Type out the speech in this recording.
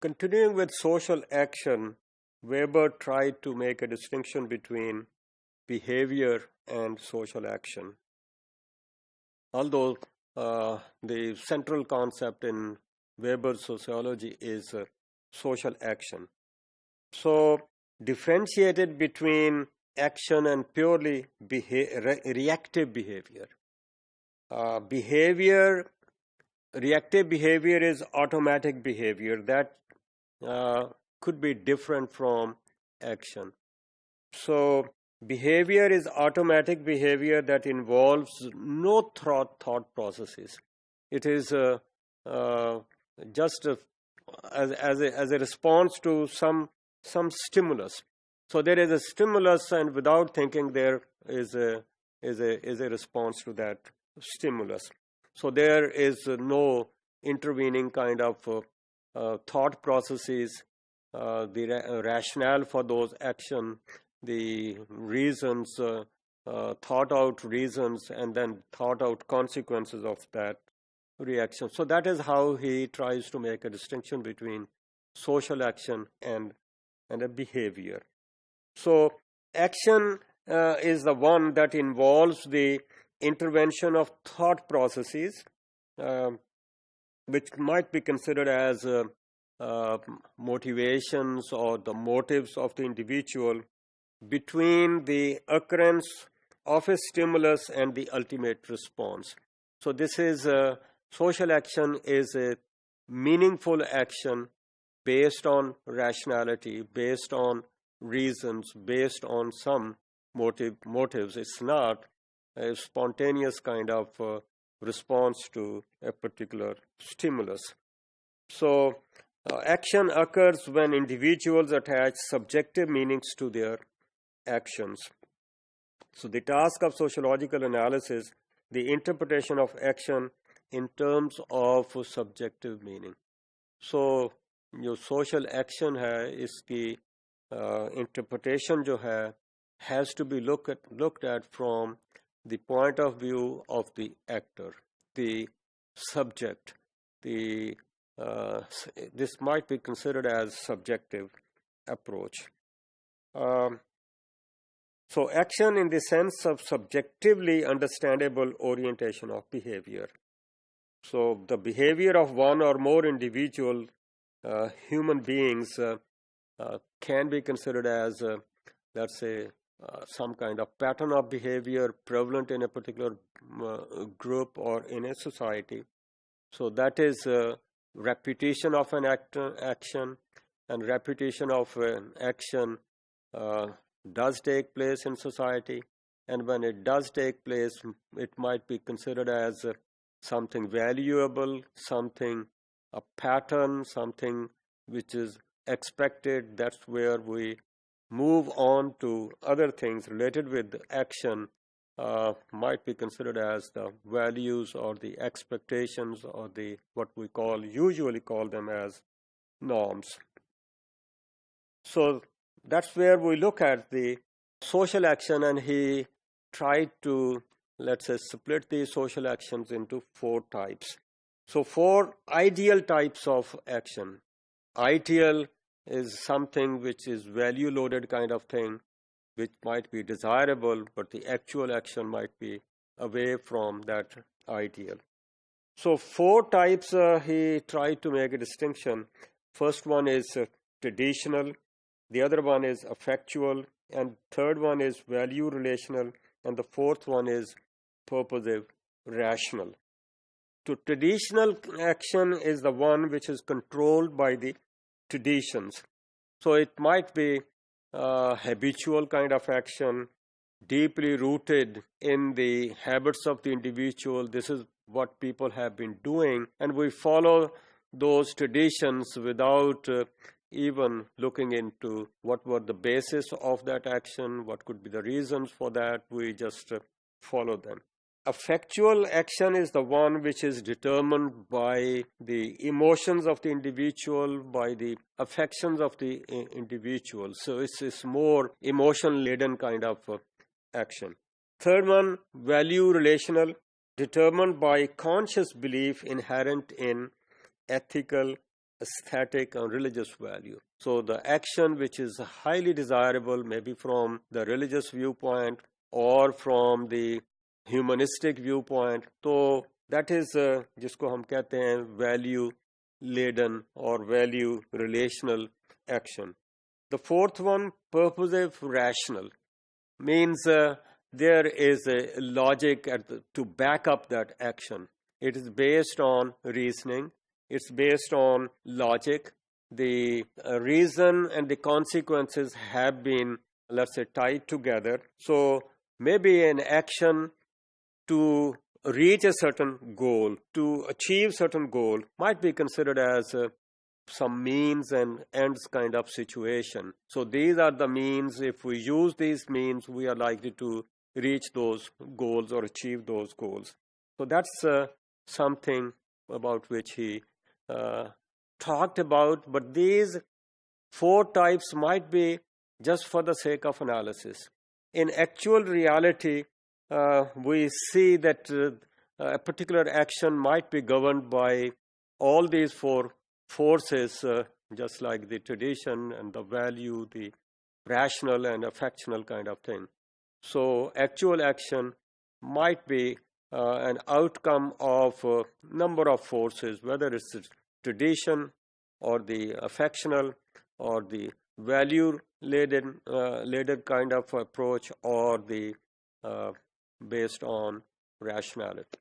Continuing with social action, Weber tried to make a distinction between behavior and social action. Although the central concept in Weber's sociology is social action. So, differentiated between action and purely reactive behavior. Reactive behavior is automatic behavior that could be different from action. So, behavior is automatic behavior that involves no thought processes. It is just as a response to some stimulus. So there is a stimulus, and without thinking, there is a response to that stimulus. So there is no intervening kind of thought processes, the rationale for those action, the reasons, thought out reasons, and then thought out consequences of that reaction. So that is how he tries to make a distinction between social action and a behavior. So action is the one that involves the intervention of thought processes, which might be considered as motivations or the motives of the individual between the occurrence of a stimulus and the ultimate response. So this is social action is a meaningful action based on rationality, based on reasons, based on some motives. It's not a spontaneous kind of response to a particular stimulus. So action occurs when individuals attach subjective meanings to their actions. So the task of sociological analysis, the interpretation of action in terms of subjective meaning. So जो social action है इसकी interpretation जो है has to be looked at from the point of view of the actor, the subject. This might be considered as subjective approach. So action in the sense of subjectively understandable orientation of behavior. So the behavior of one or more individual human beings can be considered as, let's say, some kind of pattern of behavior prevalent in a particular group or in a society. So that is repetition of an action, and repetition of an action does take place in society, and when it does take place, it might be considered as something valuable, something, a pattern, something which is expected. That's where we move on to other things related with action, might be considered as the values or the expectations or the what we usually call them as norms. So that's where we look at the social action, and he tried to, let's say, split the social actions into 4 types. So 4 ideal types of action. Ideal is something which is value-loaded kind of thing, which might be desirable, but the actual action might be away from that ideal. So 4 types he tried to make a distinction. First one is traditional, the other one is affectual, and third one is value relational, and the fourth one is purposive rational. So traditional action is the one which is controlled by the traditions. So it might be habitual kind of action, deeply rooted in the habits of the individual. This is what people have been doing, and we follow those traditions without even looking into what were the basis of that action, what could be the reasons for that. We just follow them. Affectual action is the one which is determined by the emotions of the individual, by the affections of the individual. So it's more emotion-laden kind of action. Third one, value relational, determined by conscious belief inherent in ethical aesthetic and religious value. So the action which is highly desirable, maybe from the religious viewpoint or from the humanistic viewpoint, तो that is जिसको हम कहते हैं value laden or value relational action. The fourth one, purposive rational, means there is a logic to back up that action. It is based on reasoning. It's based on logic. The reason and the consequences have been, let's say, tied together. So maybe an action to reach a certain goal, to achieve certain goal, might be considered as some means and ends kind of situation. So these are the means. If we use these means, we are likely to reach those goals or achieve those goals. So that's something about which he talked about. But these four types might be just for the sake of analysis. In actual reality, we see that a particular action might be governed by all these four forces, just like the tradition and the value, the rational and affectional kind of thing. So actual action might be an outcome of a number of forces, whether it's the tradition or the affectional or the value-laden kind of approach or the based on rationality.